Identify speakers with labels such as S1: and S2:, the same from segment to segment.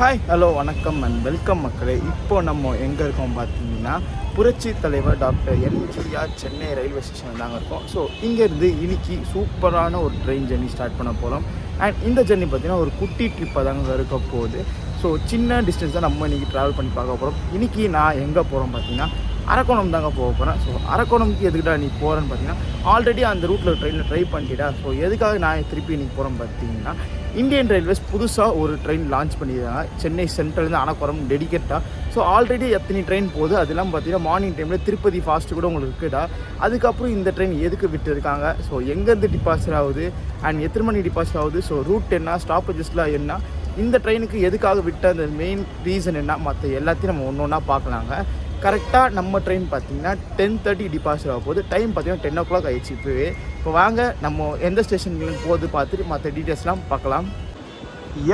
S1: Hi hello வணக்கம் and welcome மக்களே. இப்போது நம்ம எங்கே இருக்கோம் பார்த்தீங்கன்னா புரட்சி தலைவர் doctor MGR Chennai railway station தாங்க இருக்கோம். ஸோ இங்கேருந்து இன்னைக்கு சூப்பரான ஒரு ட்ரெயின் ஜெர்னி ஸ்டார்ட் பண்ண போகிறோம். அண்ட் இந்த ஜெர்னி பார்த்திங்கன்னா ஒரு குட்டி ட்ரிப்பாக தாங்க இருக்க போகுது. ஸோ சின்ன டிஸ்டன்ஸ் தான் நம்ம இன்றைக்கி ட்ராவல் பண்ணி பார்க்க போகிறோம். இன்றைக்கி நான் எங்கே போகிறோம் பார்த்தீங்கன்னா அரக்கோணம் தாங்க போக போகிறேன். ஸோ அரக்கோணம்க்கு எதுக்கிட்டா நீ போகிறேன்னு பார்த்தீங்கன்னா ஆல்ரெடி அந்த ரூட்டில் ட்ரெயினில் ட்ரை பண்ணிட்டா. ஸோ எதுக்காக நான் திருப்பி இன்றைக்கி போகிறேன் பார்த்தீங்கன்னா இந்தியன் ரயில்வேஸ் புதுசாக ஒரு ட்ரெயின் லான்ச் பண்ணியிருக்காங்க சென்னை சென்ட்ரல்லேருந்து அரக்கோணம் டெடிக்கேட்டாக. ஸோ ஆல்ரெடி எத்தனை ட்ரெயின் போகுது அதெல்லாம் பார்த்தீங்கன்னா மார்னிங் டைமில் திருப்பதி ஃபாஸ்ட்டு கூட உங்களுக்கு இருக்குடா. அதுக்கப்புறம் இந்த ட்ரெயின் எதுக்கு விட்டு இருக்காங்க, ஸோ எங்கேருந்து டிபாசிட் ஆகுது அண்ட் எத்தனை மணி டிபாசிட் ஆகுது, ஸோ ரூட் என்ன, ஸ்டாப்பேஜஸ்லாம் என்ன, இந்த ட்ரெயினுக்கு எதுக்காக விட்ட அந்த மெயின் ரீசன் என்ன, மற்ற எல்லாத்தையும் நம்ம ஒன்று ஒன்றா பார்க்கலாங்க. கரெக்டாக நம்ம ட்ரெயின் பார்த்தீங்கன்னா 10:30 டிபாசிட் ஆக போகுது. டைம் பார்த்தீங்கன்னா 10 o'clock ஆகிடுச்சு இப்போவே. இப்போ வாங்க நம்ம எந்த ஸ்டேஷன்லேருந்து போகுது பார்த்துட்டு மற்ற டீட்டெயில்ஸ்லாம் பார்க்கலாம்.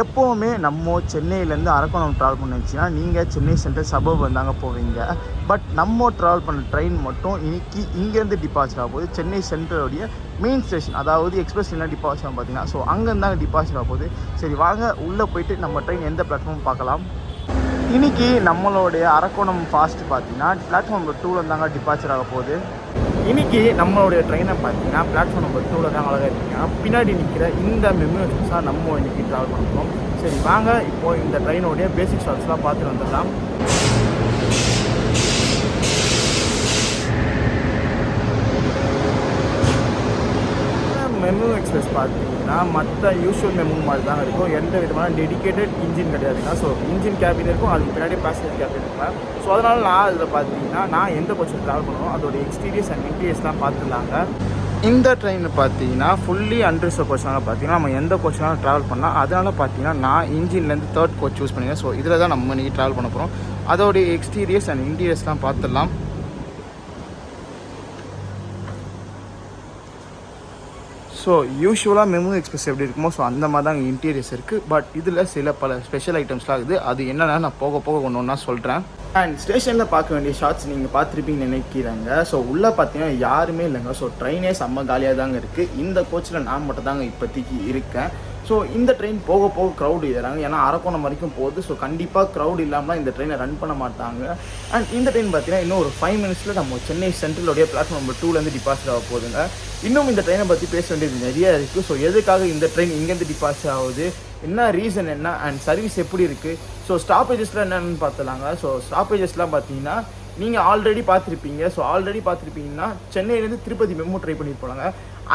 S1: எப்போவுமே நம்ம சென்னையிலேருந்து அரக்கோணம் ட்ராவல் பண்ணிச்சுன்னா நீங்கள் சென்னை சென்ட்ரல் சபர்ப் வந்தாங்க போவீங்க. பட் நம்ம ட்ராவல் பண்ண ட்ரெயின் மட்டும் இன்னைக்கு இங்கேருந்து டிபாசிட் ஆக போகுது சென்னை சென்ட்ரலுடைய மெயின் ஸ்டேஷன், அதாவது எக்ஸ்பிரஸ் என்ன டிபாசிட் ஆகும் பார்த்தீங்கன்னா. ஸோ அங்கேருந்தாங்க டிபாசிட் ஆக போகுது. சரி வாங்க உள்ளே போயிட்டு நம்ம ட்ரெயின் எந்த பிளாட்ஃபார்ம் பார்க்கலாம். இன்றைக்கி நம்மளுடைய அரக்கோணம் ஃபாஸ்ட்டு பார்த்தீங்கன்னா பிளாட்ஃபார்ம் நம்பர் 2 தாங்க டிபார்ச்சர் ஆக போகுது. இன்றைக்கி நம்மளுடைய ட்ரெயினை பார்த்தீங்கன்னா பிளாட்ஃபார்ம் நம்பர் 2 தான் அழகாக இருக்கீங்க. பின்னாடி நிற்கிற இந்த மெமரிஸாக நம்ம இன்றைக்கி ட்ராவல் பண்ணுறோம். சரி வாங்க இப்போது இந்த ட்ரெயினுடைய பேசிக் ஸ்டாக்ஸ்லாம் பார்த்துட்டு வந்துடலாம். மெமு எக்ஸ்பிரஸ் பார்த்தீங்கன்னா மற்ற யூஷுவல் மெமு மாதிரி தான் இருக்கும். எந்த விதமான டெடிக்கேட்டட் இன்ஜின் கிடையாதுங்க. ஸோ இன்ஜின் கேபின் இருக்கும், அதுக்கு பின்னாடி பேசஞ்சர் கேபின் இருக்கும். ஸோ அதனால் நான் அதில் பார்த்தீங்கன்னா நான் எந்த கோச்சில் ட்ராவல் பண்ணுவோம் அதோட எக்ஸ்டீரியர்ஸ் அண்ட் இன்டீரியர்ஸ்லாம் பார்த்துலாங்க. இந்த ட்ரெயினில் பார்த்தீங்கன்னா ஃபுல்லி அன்ரிசர்வ் கோச்னால பார்த்தீங்கன்னா நம்ம எந்த கோச்னாலும் ட்ராவல் பண்ணலாம். அதனால் பார்த்தீங்கன்னா நான் இன்ஜின்லேருந்து 3rd கோச் சூஸ் பண்ணிக்கிறேன். ஸோ இதில் தான் நம்ம இன்றைக்கி ட்ராவல் பண்ண போகிறோம். அதோடைய எக்ஸ்டீரியர்ஸ் அண்ட் இன்டீரியர்ஸ்லாம் பார்த்துடலாம். ஸோ யூஷுவலாக மெமு எக்ஸ்பிரஸ் எப்படி இருக்குமோ ஸோ அந்த மாதிரி தான் இன்டீரியர்ஸ் இருக்குது. பட் இதில் சில பல ஸ்பெஷல் ஐட்டம்ஸ்லாம் இருக்குது. அது என்னென்னா நான் போக போக ஒன்று ஒன்றா சொல்கிறேன். அண்ட் ஸ்டேஷனில் பார்க்க வேண்டிய ஷார்ட்ஸ் நீங்கள் பார்த்துருப்பீங்கன்னு நினைக்கிறாங்க. ஸோ உள்ளே பார்த்தீங்கன்னா யாருமே இல்லைங்க. ஸோ ட்ரெயினே செம்ம காலியாக தாங்க இருக்குது. இந்த கோச்சில் நான் மட்டும் தாங்க இப்போதைக்கு இருக்கேன். ஸோ இந்த ட்ரெயின் போக போக க்ரௌடு ஏறாங்க. ஏன்னா அரக்கோணம் வரைக்கும் போகுது. ஸோ கண்டிப்பாக க்ரௌட் இல்லாமல் இந்த ட்ரெயினை ரன் பண்ண மாட்டாங்க. அண்ட் இந்த ட்ரெயின் பார்த்தீங்கன்னா இன்னும் ஒரு 5 minutesல நம்ம சென்னை சென்ட்ரலுடைய பிளாட்ஃபார்ம் நம்பர் 2லேருந்து டிபாசிட் ஆக போகுதுங்க. இன்னும் இந்த ட்ரெயினை பற்றி பேச வேண்டியது நிறைய இருக்குது. ஸோ எதுக்காக இந்த ட்ரெயின் இங்கேருந்து டிபாசிட் ஆகுது, என்ன ரீசன் என்ன, அண்ட் சர்வீஸ் எப்படி இருக்குது, ஸோ ஸ்டாப்பேஜஸ்லாம் என்னென்னு பார்த்துலாங்க. ஸோ ஸ்டாப்பேஜஸ்லாம் பார்த்தீங்கன்னா நீங்கள் ஆல்ரெடி பார்த்துருப்பீங்க. ஸோ ஆல்ரெடி பார்த்துருப்பீங்கன்னா சென்னையிலேருந்து திருப்பதி மெமு ட்ரை பண்ணிட்டு போனாங்க.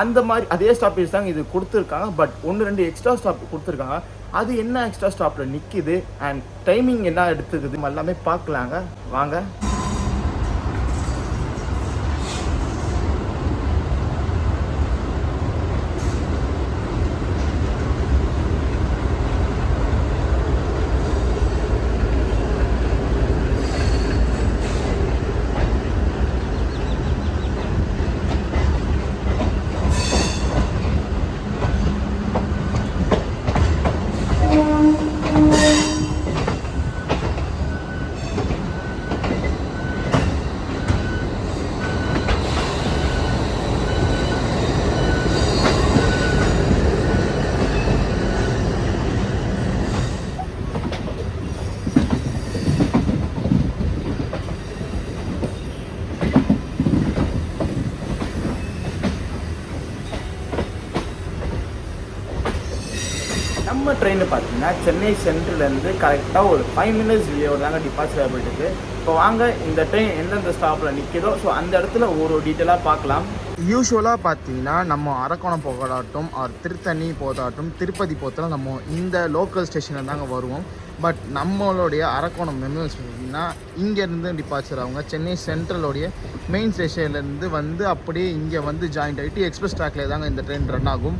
S1: அந்த மாதிரி அதே ஸ்டாப்பேஜ் தாங்க இது கொடுத்துருக்காங்க. பட் 1-2 எக்ஸ்ட்ரா ஸ்டாப் கொடுத்துருக்காங்க. அது என்ன எக்ஸ்ட்ரா ஸ்டாப்பில் நிற்கிது அண்ட் டைமிங் என்ன எடுத்துக்குது எல்லாமே பார்க்கலாங்க. வாங்க. நம்ம ட்ரெயினில் பார்த்தீங்கன்னா சென்னை சென்ட்ரலேருந்து கரெக்டாக ஒரு 5 minutes வியோடு தாங்க டிபாசிட் ஆகிட்டு. இப்போ வாங்க இந்த ட்ரெயின் எந்தெந்த ஸ்டாப்பில் நிற்கிதோ ஸோ அந்த இடத்துல ஒரு டீட்டெயிலாக பார்க்கலாம். யூஷுவலாக பார்த்தீங்கன்னா நம்ம அரக்கோணம் போகலாட்டும் ஆர் திருத்தணி போதாட்டும் திருப்பதி போத்தாலும் நம்ம இந்த லோக்கல் ஸ்டேஷனில் தாங்க வருவோம். பட் நம்மளுடைய அரக்கோணம் மெமு பார்த்தீங்கன்னா இங்கேருந்து டிபார்ச்சர் ஆகுங்க. சென்னை சென்ட்ரலுடைய மெயின் ஸ்டேஷன்லேருந்து வந்து அப்படியே இங்கே வந்து ஜாயிண்ட் ஆகிட்டு எக்ஸ்பிரஸ் ட்ராக்லேயே தாங்க இந்த ட்ரெயின் ரன் ஆகும்.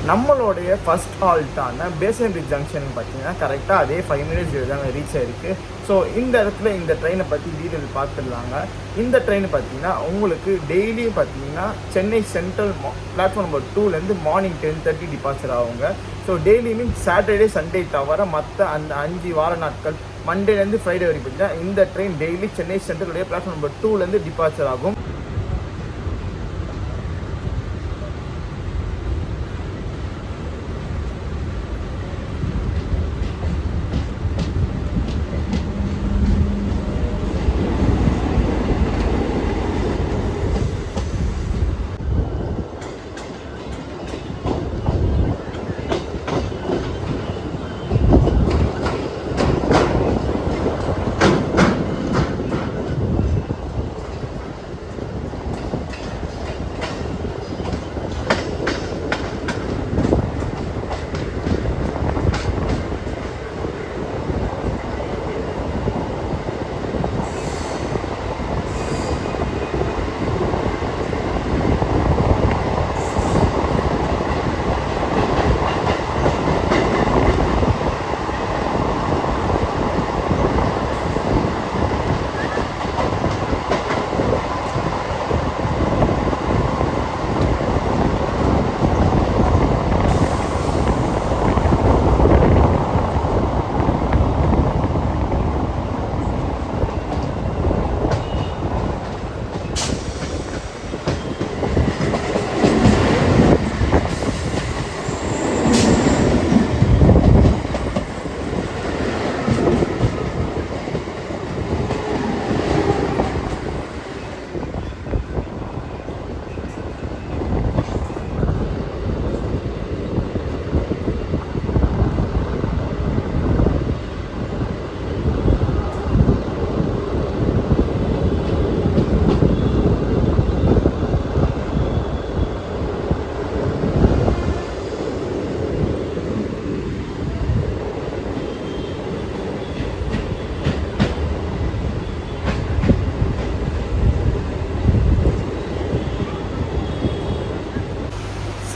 S1: நம்மளுடைய ஃபஸ்ட் ஹால்ட்டான பேசன் பிரிட்ஜ் ஜங்ஷன் பார்த்தீங்கன்னா கரெக்டாக அதே 5 மினிட்ஸ் தாங்க ரீச் ஆகிருக்கு. ஸோ இந்த இடத்துல இந்த ட்ரெயினை பற்றி டீட்டெயில் பார்த்துடலாங்க. இந்த ட்ரெயின் பார்த்தீங்கன்னா உங்களுக்கு டெய்லியும் பார்த்தீங்கன்னா சென்னை சென்ட்ரல் பிளாட்ஃபார்ம் நம்பர் 2லேருந்து மார்னிங் 10:30 டிபார்ச்சர் ஆகுங்க. So daily means Saturday Sunday தவிர மற்ற அந்த 5 வார நாட்கள் மண்டேலேருந்து ஃப்ரைடே வரைக்கும் பார்த்தீங்கன்னா இந்த ட்ரெயின் டெய்லி சென்னை சென்ட்ரலுடைய பிளாட்ஃபார்ம் நம்பர் 2லேருந்து டிபார்ச்சர் ஆகும்.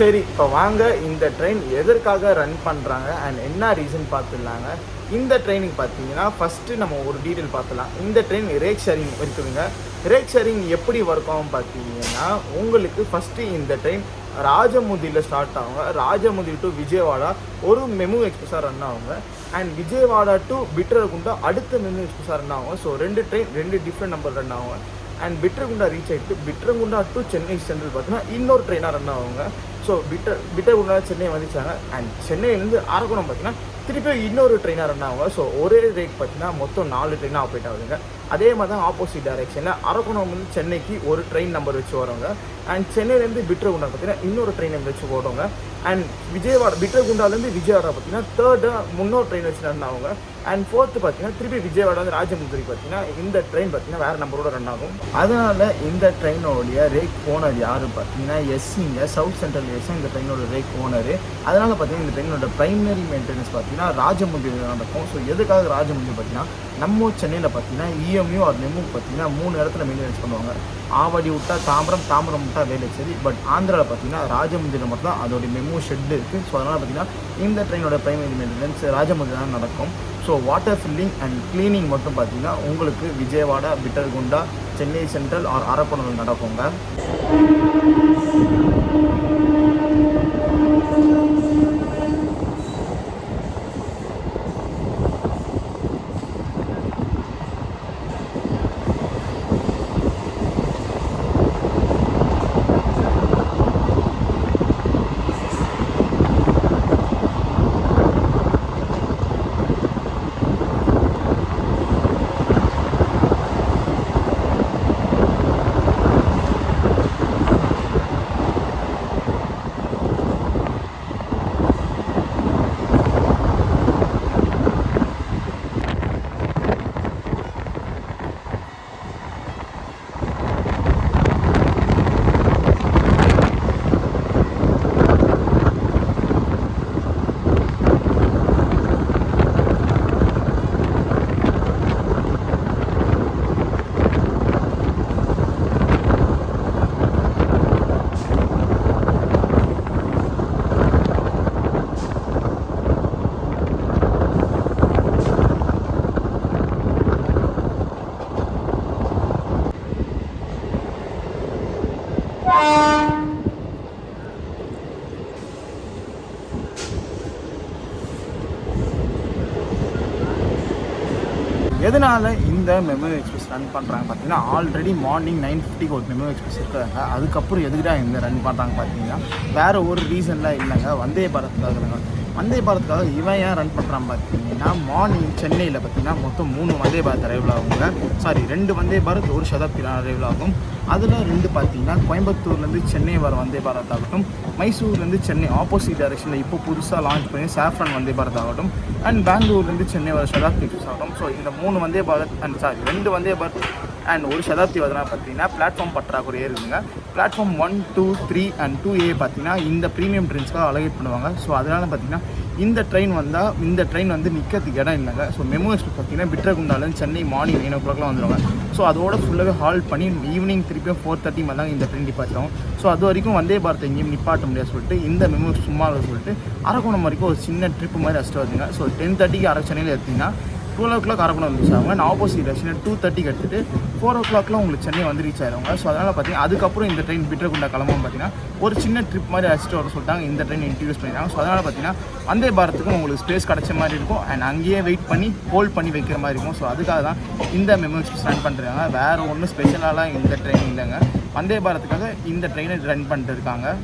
S1: சரி, இப்போ வாங்க இந்த ட்ரெயின் எதற்காக ரன் பண்ணுறாங்க அண்ட் என்ன ரீசன் பார்த்துடலாங்க. இந்த ட்ரெயினுக்கு பார்த்தீங்கன்னா ஃபஸ்ட்டு நம்ம ஒரு டீட்டெயில் பார்த்துலாம். இந்த ட்ரெயின் ரேக் ஷேரிங் இருக்குதுங்க. ரேக் ஷேரிங் எப்படி ஒர்க் ஆகும் பார்த்தீங்கன்னா உங்களுக்கு ஃபஸ்ட்டு இந்த ட்ரெயின் ராஜமுந்தியில் ஸ்டார்ட் ஆகுங்க. ராஜமுந்தி டு விஜயவாடா ஒரு மெமு எக்ஸ்பிரஸாக ரன் ஆகுங்க. அண்ட் விஜயவாடா டு பிட்ரகுண்டா அடுத்த மெமு எக்ஸ்பிரஸாக ரன் ஆகும். So 2 train 2 different number run ஆகுங்க. அண்ட் பிட்ரகுண்டா ரீச் ஆகிட்டு பிட்ரகுண்டா டு சென்னை சென்ட்ரல் பார்த்தீங்கன்னா இன்னொரு ட்ரெயினாக ரன் ஆகுங்க. ஸோ பிட்ரகுண்டா சென்னை வந்துச்சாங்க. அண்ட் சென்னையிலேருந்து அரக்கோணம் பார்த்தீங்கன்னா திருப்பி இன்னொரு ட்ரெயினாக ரன் ஆகுங்க. ஸோ ஒரே ரேட் பார்த்தீங்கன்னா மொத்தம் 4 ட்ரெயினாக ஆப்ரேட் ஆகுதுங்க. அதே மாதிரி தான் ஆப்போசிட் டைரெக்ஷனில் அரக்கோணம் வந்து சென்னைக்கு ஒரு ட்ரெயின் நம்பர் வச்சு வருவாங்க. அண்ட் சென்னையிலேருந்து பிட்ரகுண்டா பார்த்தீங்கன்னா இன்னொரு ட்ரெயின் நம்பர் வச்சு போடுவாங்க. அண்ட் விஜயவாடா பிட்ரகுண்டாலேருந்து விஜயவாடா பார்த்தீங்கன்னா முன்னோரு ட்ரெயின் வச்சு ரன் ஆகுங்க. அண்ட் 4th பார்த்தீங்கன்னா திருப்பி விஜயவாடா வந்து ராஜமுந்திரி பார்த்தீங்கன்னா இந்த ட்ரெயின் பார்த்தீங்கன்னா வேறு நம்பரோட ரன் ஆகும். அதனால் இந்த ட்ரெயினோடைய ரேக் ஓனர் யார் பார்த்தீங்கன்னா எஸ்சிங்க சவுத் சென்ட்ரல் எஸ் இந்த ட்ரெயினோட ரேக் ஓனர். அதனால் பார்த்தீங்கன்னா இந்த ட்ரெயினோட ப்ரைமரி மெயின்டெனன்ஸ் பார்த்தீங்கன்னா ராஜமுந்திரியில் நடக்கும். ஸோ எதுக்காக ராஜமுந்திரி பார்த்தீங்கன்னா நம்ம சென்னையில் பார்த்தீங்கன்னா இஎம்யூ ஆர் மெமு பார்த்தீங்கன்னா 3 இடத்துல மெயின்டெனன்ஸ் பண்ணுவாங்க. ஆவடி விட்டா தாம்பரம் விட்டா வேலைச்சேரி. பட் ஆந்திராவில் பார்த்தீங்கன்னா ராஜமுந்திரியில் மட்டும் தான் அதோடைய மெமு ஷெட் இருக்குது. ஸோ அதனால் பார்த்தீங்கன்னா இந்த ட்ரெயினோட ப்ரைமரி மெயின்டெனன்ஸ் ராஜமுந்திரி தான் நடக்கும். So water filling and cleaning மட்டும் பார்த்தீங்கன்னா உங்களுக்கு விஜயவாடா பிட்டர்குண்டா சென்னை சென்ட்ரல் ஆர் அரக்கோணம் நடக்குங்க. எதனால் இந்த மெமோ எக்ஸ்பிரஸ் ரன் பண்ணுறாங்க பார்த்தீங்கன்னா, ஆல்ரெடி மார்னிங் 9:50 ஒரு மெமோ எக்ஸ்பிரஸ் இருக்காங்க. அதுக்கப்புறம் எதுக்குடா இந்த ரன் பண்ணுறாங்க பார்த்தீங்கன்னா, வேறு ஒரு ரீசன்லாம் இல்லைங்க, வந்தே பாரத்துக்காக. வந்தே பாரத்துக்காக இவன் ஏன் ரன் பண்ணுறான் பார்த்தீங்கன்னா, மார்னிங் சென்னையில் பார்த்தீங்கன்னா மொத்தம் 3 வந்தே பாரத் அரைவல் ஆகுங்க. சாரி, 2 வந்தே பாரத், 1 சதாப்தி அரைவல் ஆகும். அதில் 2 பார்த்தீங்கன்னா கோயம்புத்தூர்லேருந்து சென்னை வர வந்தே பாரத் ஆகட்டும், மைசூர்லேருந்து சென்னை ஆப்போசிட் டைரெக்ஷனில் இப்போ புதுசாக லான்ச் பண்ணி சாஃப்ரான் வந்தே பாரத் ஆகட்டும், அண்ட் பெங்களூர்லேருந்து சென்னை வர சதாப்தி எக்ஸ்பிரஸ் ஆகட்டும். ஸோ இந்த 3 வந்தே பாரத் அண்ட் 2 வந்தே பாரத் அண்ட் 1 சதாப்தி வரதுனா பார்த்தீங்கன்னா பிளாட்ஃபார்ம் பற்றாக்குறையே இருக்குதுங்க. பிளாட்ஃபார்ம் 1, 2, 3 அண்ட் 2A பார்த்தீங்கன்னா இந்த ப்ரீமியம் ட்ரெயின்ஸ்க்காக அலகேட் பண்ணுவாங்க. ஸோ அதனால் பார்த்தீங்கன்னா இந்த ட்ரெயின் வந்தால் இந்த ட்ரெயின் வந்து நிற்கிறதுக்கு இடம் இல்லைங்க. ஸோ மெமோ எக்ஸ்பிரஸ் பார்த்தீங்கன்னா பிட்ரகுண்டாலேருந்து சென்னை மார்னிங் 9 o'clockலாம் வந்துடுவாங்க. ஸோ அதோட ஃபுல்லாகவே ஹால்ட் பண்ணி ஈவினிங் திருப்பியும் 4:30 மேலே தான் இந்த ட்ரெயின் டிபார்ட் ஆகும். ஸோ அது வரைக்கும் வந்தே பாரத் எங்கேயும் நிப்பாட்ட முடியாது சொல்லிட்டு இந்த மெமோ சும்மா சொல்லிட்டு அரக்கோணம் வரைக்கும் ஒரு சின்ன ட்ரிப் மாதிரி அடிச்சுட்டு வருதுங்க. ஸோ 10:30க்கு சென்னையில் எடுத்திங்கன்னா 12 o'clock அரக்கோணம் ரீச் ஆகுங்க. நான் ஆப்போசிட் டைரெக்ஷனில் 2:30க்கு எடுத்துகிட்டு 4 o'clockலாம் உங்களுக்கு சென்னை வந்து ரீச் ஆயிடுவாங்க. ஸோ அதனால் பார்த்தீங்கன்னா அதுக்கப்புறம் இந்த ட்ரெயின் பிட்ரகுண்டா கிளம்பும் பார்த்தீங்கன்னா ஒரு சின்ன ட்ரிப் மாதிரி அடிச்சுட்டு வர சொல்லிட்டாங்க. இந்த ட்ரெயின் இன்ட்ரடியூஸ் பண்ணிட்டாங்க. ஸோ அதனால் பார்த்தீங்கன்னா வந்தே பாரத்துக்கும் உங்களுக்கு ஸ்பேஸ் கிடச்ச மாதிரி இருக்கும் அண்ட் அங்கேயே வெயிட் பண்ணி ஹோல்ட் பண்ணி வைக்கிற மாதிரி இருக்கும். ஸோ அதுக்காக தான் இந்த மெமோ எக்ஸ்பிரஸ் ரன் பண்ணுறாங்க. வேறு ஒன்றும் ஸ்பெஷலாலாம் இந்த ட்ரெயின் இல்லைங்க. வந்தே பாரத்துக்காக இந்த ட்ரெயினை ரன் பண்ணிட்டு இருக்காங்க.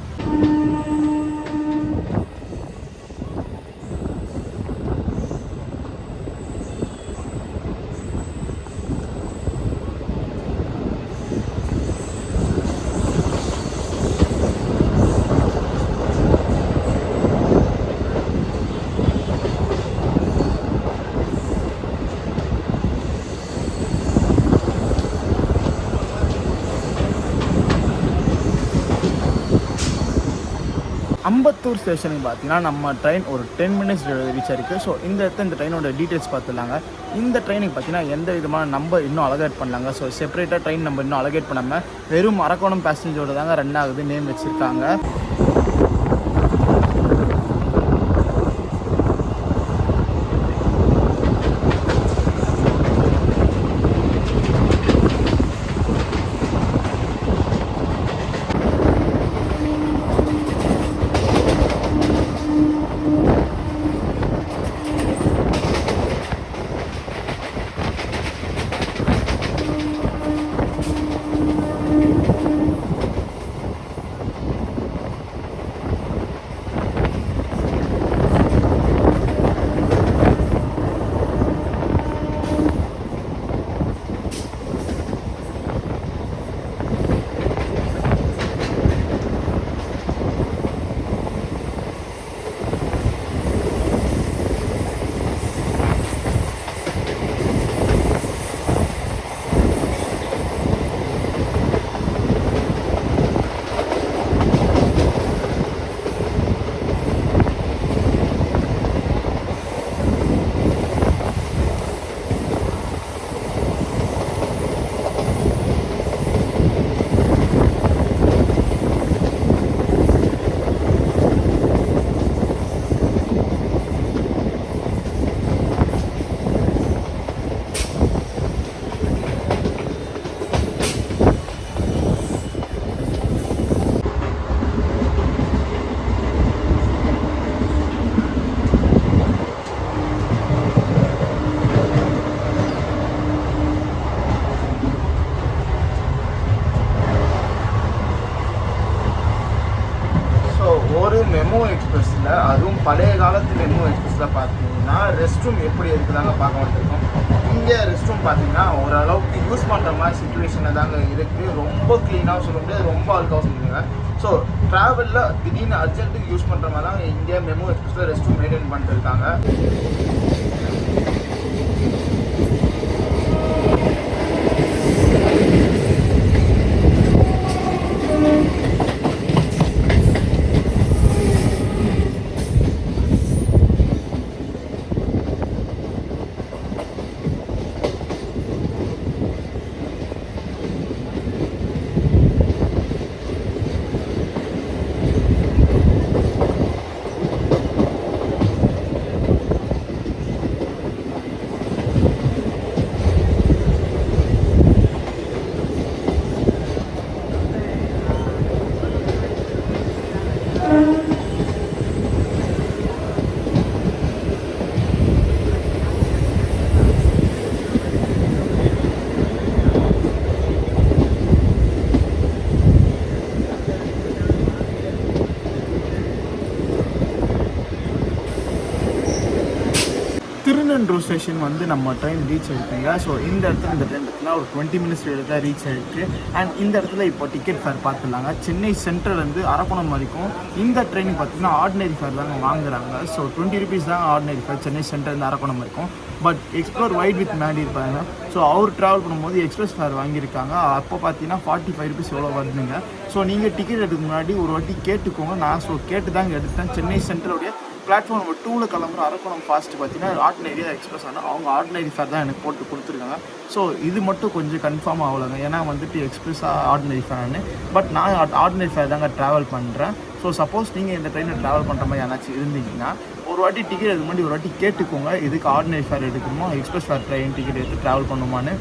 S1: அம்பத்தூர் ஸ்டேஷனுக்கு பார்த்தீங்கன்னா நம்ம ட்ரெயின் ஒரு 10 minutes ரீச் ஆயிருக்கு. ஸோ இந்த இடத்துல இந்த ட்ரெயினோட டீட்டெயில்ஸ் பார்த்துலாங்க. இந்த ட்ரெயினுக்கு பார்த்தீங்கன்னா எந்த விதமான நம்பர் இன்னும் அலகேட் பண்ணலாங்க. ஸோ செப்பரேட்டாக ட்ரெயின் நம்பர் இன்னும் அலகேட் பண்ணாமல் வெறும் அரக்கோணம் பேசஞ்சரோட தாங்க ரன் ஆகுது, நேம் வச்சுருக்காங்க. ஒரு மெமோ எக்ஸ்பிரஸில், அதுவும் பழைய காலத்து மெமோ எக்ஸ்பிரஸில் பார்த்தீங்கன்னா ரெஸ்ட் ரூம் எப்படி இருக்குதாங்க பார்க்க வந்துருக்கோம். இங்கே ரெஸ்ட் ரூம் பார்த்தீங்கன்னா ஓரளவுக்கு யூஸ் பண்ணுற மாதிரி சுச்சுவேஷனில் தாங்க இருக்குது. ரொம்ப க்ளீனாக சொல்ல முடியாது, ரொம்ப அழுக்காக சொல்லுங்க. ஸோ ட்ராவலில் திடீர்னு அர்ஜென்ட்டுக்கு யூஸ் பண்ணுற மாதிரி தான் இங்கே மெமோ எக்ஸ்பிரஸில் ரெஸ்ட் ரூம் மெயின்டைன் பண்ணிட்டு இருக்காங்க. மெட்ரோ ஸ்டேஷன் வந்து நம்ம ட்ரெயின் ரீச் ஆகிருக்குங்க. ஸோ இந்த இடத்துல இந்த ட்ரெயின் பார்த்தீங்கன்னா ஒரு 20 மினிட்ஸ் தான் ரீச் ஆகிருக்கு. அண்ட் இந்த இடத்துல இப்போ டிக்கெட் ஃபேர் பார்த்துலாங்க. சென்னை சென்ட்ரல்லேருந்து அரக்கோணம் வரைக்கும் இந்த ட்ரெயினுக்கு பார்த்தீங்கன்னா ஆர்டினரி ஃபேர் தாங்க வாங்குறாங்க. ஸோ 20 ருபீஸ் தான் ஆர்டினரி ஃபேர் சென்னை சென்ட்ரல்லேருந்து அரக்கோணம் வரைக்கும். But explore wide with Maddy இருப்பாங்க. ஸோ அவர் ட்ராவல் பண்ணும்போது எக்ஸ்பிரஸ் ஃபேர் வாங்கியிருக்காங்க. அப்போ பார்த்தீங்கன்னா 45 ருபீஸ் எவ்வளோ வருதுங்க. ஸோ நீங்கள் டிக்கெட் எடுக்க முன்னாடி ஒரு வாட்டி கேட்டுக்கோங்க. நான் கேட்டு தாங்க எடுத்தேன். சென்னை சென்ட்ரலுடைய பிளாட்ஃபார்ம் நம்பர் 2ல் கிளம்புற அரக்கோணம் ஃபாஸ்ட்டு பார்த்தீங்கன்னா ஆர்டினரி எக்ஸ்பிரஸ் ஆனால் அவங்க ஆர்டினரி ஃபேர் தான் எனக்கு போட்டு கொடுத்துருக்காங்க. ஸோ இது மட்டும் கொஞ்சம் கன்ஃபார்ம் ஆகலைங்க. ஏன்னா வந்துட்டு எக்ஸ்பிரஸாக ஆர்டினரி ஃபேர்னு. பட் நான் ஆர்டினரி ஃபேர் தாங்க ட்ராவல் பண்ணுறேன். ஸோ சப்போஸ் நீங்கள் இந்த ட்ரெயினில் ட்ராவல் பண்ணுற மாதிரி யாராச்சும் இருந்தீங்கன்னா ஒரு வாட்டி டிக்கெட் எடுக்க முன்னாடி ஒரு வாட்டி கேட்டுக்கோங்க. இதுக்கு ஆர்டினரி ஃபேர் எடுக்கணுமோ எக்ஸ்பிரஸ் ஃபேர் ட்ரெயின் டிக்கெட் எடுத்து ட்ராவல் பண்ணுமான்னு.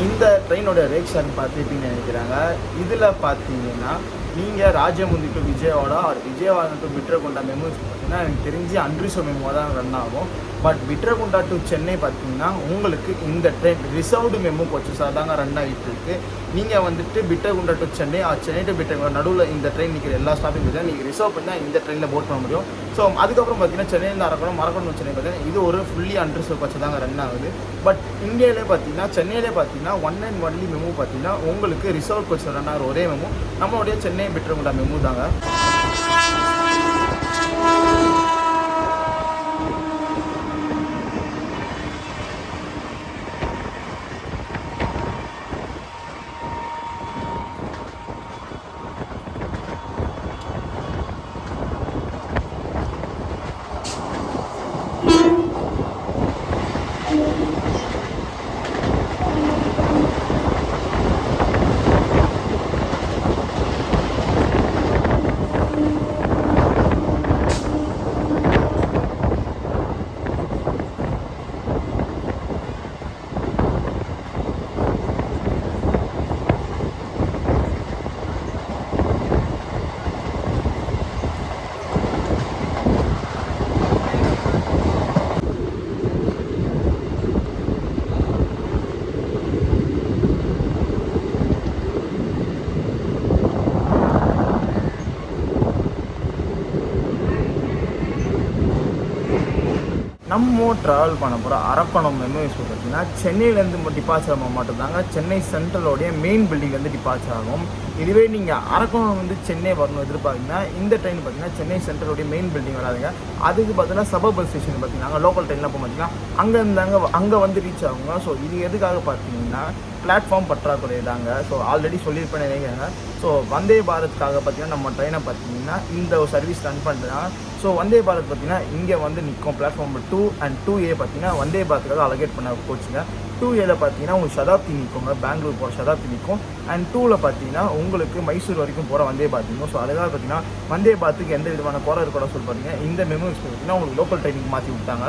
S1: இந்த ட்ரெயினோட ரேக்ஷன் பார்த்துப்பீங்கன்னு நினைக்கிறாங்க. இதில் பார்த்தீங்கன்னா நீங்கள் Rajahmundry to Vijayawada Vijayawada to Bitragunta MEMUs பார்த்தீங்கன்னா எனக்கு தெரிஞ்சு அன்ரிசோ மெமோ தான் ரன் ஆகும். பட் பிட்ரகுண்டா டு சென்னை பார்த்தீங்கன்னா உங்களுக்கு இந்த ட்ரெயின் ரிசர்வ்டு மெமோ கோச்சஸாக தாங்க ரன் ஆகிட்டு இருக்கு. நீங்கள் வந்துட்டு பிட்ரகுண்டா டு சென்னை சென்னை டு பிட்ரகுண்டா நடுவில் இந்த ட்ரெயின் நிற்கிற எல்லா ஸ்டாப்பிங் பார்த்தீங்கன்னா நீங்கள் ரிசர்வ் பண்ணி தான் இந்த ட்ரெயினில் போட் பண்ண முடியும். ஸோ அதுக்கப்புறம் பார்த்தீங்கன்னா சென்னையிலேருந்து அரக்கோணம் சென்னை பார்த்தீங்கன்னா இது ஒரு ஃபுல்லி அன்ரிசர்வ் கோச்சஸ் தாங்க ரன் ஆகுது. பட் இந்தியாவிலே பார்த்தீங்கன்னா சென்னையிலே பார்த்தீங்கன்னா 1 and only மெமோ பார்த்தீங்கன்னா உங்களுக்கு ரிசர்வ் கோச் ரன் ஆகிற ஒரே மெமோ நம்மளுடைய சென்னை பிட்ரகுண்டா மெமோ தாங்க. நம்ம ட்ராவல் பண்ண போகிற அரக்கோணம் மெமோ எக்ஸ்பிரஸ் பார்த்தீங்கன்னா சென்னையிலேருந்து டிபார்ச்சர் ஆக மட்டும்தாங்க சென்னை சென்ட்ரலோடைய மெயின் பில்டிங்லேருந்து டிபார்ச்சர் ஆகும். இதுவே நீங்கள் அரக்கோணம் வந்து சென்னை வரணும் எதிர்பார்த்தீங்கன்னா இந்த ட்ரெயின் பார்த்தீங்கன்னா சென்னை சென்ட்ரலோடைய மெயின் பில்டிங் வராதுங்க. அதுக்கு பார்த்தீங்கன்னா சபர்பன் ஸ்டேஷன் பார்த்தீங்கன்னா லோக்கல் ட்ரெயினில் போக பார்த்தீங்கன்னா அங்கே வந்து ரீச் ஆகுங்க. ஸோ இது எதுக்காக பார்த்தீங்கன்னா பிளாட்ஃபார்ம் பற்றாக்குறை தாங்க. ஸோ ஆல்ரெடி சொல்லியிருப்பேன் நினைக்கிறாங்க. ஸோ வந்தே பாரத்காக பார்த்தீங்கன்னா நம்ம ட்ரெயினை பார்த்தீங்கன்னா இந்த ஒரு சர்வீஸ் ரன் பண்ணுறாங்க. ஸோ வந்தே பாரத் பார்த்தீங்கன்னா இங்கே வந்து நிற்கும் பிளாட்ஃபார்ம் 2 and 2A பார்த்தீங்கன்னா வந்தே பாரத்துக்காக அலோகேட் பண்ண போச்சுங்க. 2Aல பார்த்தீங்கன்னா உங்களுக்கு சதாப்தி நிற்குங்க, பெங்களூர் போகிற சதாப்தி நிற்கும். அண்ட் 2ல் பார்த்தீங்கன்னா உங்களுக்கு மைசூர் வரைக்கும் போகிற வந்தே பாரத் நிற்கும். ஸோ அதுக்காக பார்த்தீங்கன்னா வந்தே பாரத்துக்கு எந்த விதமான குறை இருக்கக்கூட சொல்லி பார்த்தீங்கன்னா இந்த மெமோ எக்ஸ்பிரஸ் பார்த்தீங்கன்னா உங்களுக்கு லோக்கல் ட்ரெயினுக்கு மாற்றி விட்டாங்க.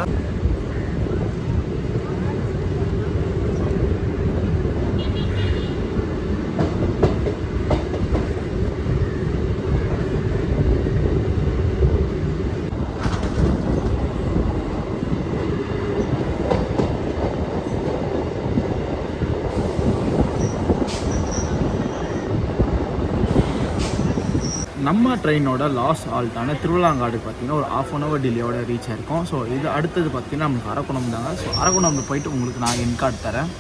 S1: நம்ம ட்ரெயினோட லாஸ்ட் ஹால்ட்டான திருவிழாங்காடு பார்த்திங்கன்னா ஒரு 1/2 hour டிலேயோட ரீச் ஆயிருக்கும். ஸோ இது அடுத்தது பார்த்திங்கன்னா நமக்கு அரக்கோணம் தாங்க. ஸோ அரக்கோணம்ல போயிட்டு உங்களுக்கு நான் என் கார்டு தரேன்.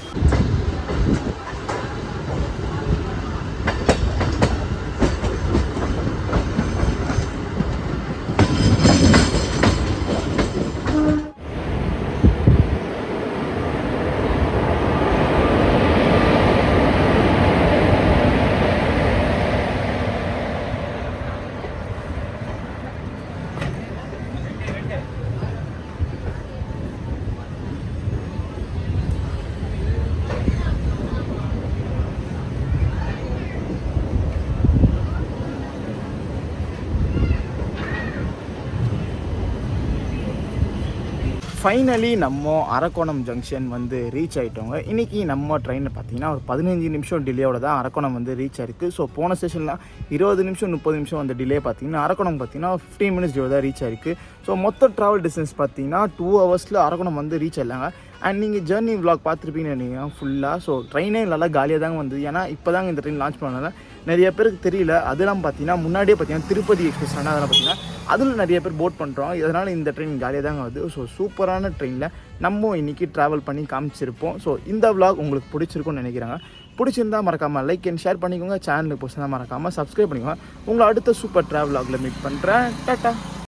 S1: ஃபைனலி நம்ம அரக்கோணம் ஜங்ஷன் வந்து ரீச் ஆகிட்டோங்க. இன்றைக்கி நம்ம ட்ரெயினில் பார்த்தீங்கன்னா ஒரு 15 நிமிஷம் டிலேயோட தான் அரக்கோணம் வந்து ரீச் ஆயிருக்கு. ஸோ போன ஸ்டேஷன்லாம் 20 நிமிஷம் 30 நிமிஷம் அந்த டிலே பார்த்தீங்கன்னா அரக்கோணம் பார்த்தீங்கன்னா 15 மினிட்ஸ் டிலே தான் ரீச் ஆயிருக்கு. ஸோ மொத்த ட்ராவல் டிஸ்டன்ஸ் பார்த்தீங்கன்னா 2 hours அரக்கோணம் வந்து ரீச் ஆகலாங்க. அண்ட் நீங்கள் ஜர்னி விளாக் பார்த்துருப்பீங்கன்னு நினைக்கிறேன் ஃபுல்லாக. ஸோ ட்ரெயினே நல்லா காலியாக தாங்க வந்தது. ஏன்னா இப்போ தாங்க இந்த ட்ரெயின் லான்ச் பண்ணனால நிறைய பேருக்கு தெரியல. அதெல்லாம் பார்த்தீங்கன்னா முன்னாடியே பார்த்தீங்கன்னா திருப்பதி எக்ஸ்பிரஸ் ஆனால் அதெல்லாம் பார்த்தீங்கன்னா அதில் நிறைய பேர் போட் பண்ணுறோம். இதனால் இந்த ட்ரெயின் காலியாக தாங்க வருது. ஸோ சூப்பரான ட்ரெயினில் நம்ம இன்றைக்கி ட்ராவல் பண்ணி காமிச்சிருப்போம். ஸோ இந்த விளாக் உங்களுக்கு பிடிச்சிருக்கும்னு நினைக்கிறாங்க. பிடிச்சிருந்தா மறக்காமல் லைக் அண்ட் ஷேர் பண்ணிக்கோங்க. சேனலுக்கு பிடிச்சிருந்தா மறக்காமல் சப்ஸ்கிரைப் பண்ணிக்கோங்க. உங்களை அடுத்த சூப்பர் ட்ராவல் விளாகில் மீட் பண்ணுறேன். டாட்டா.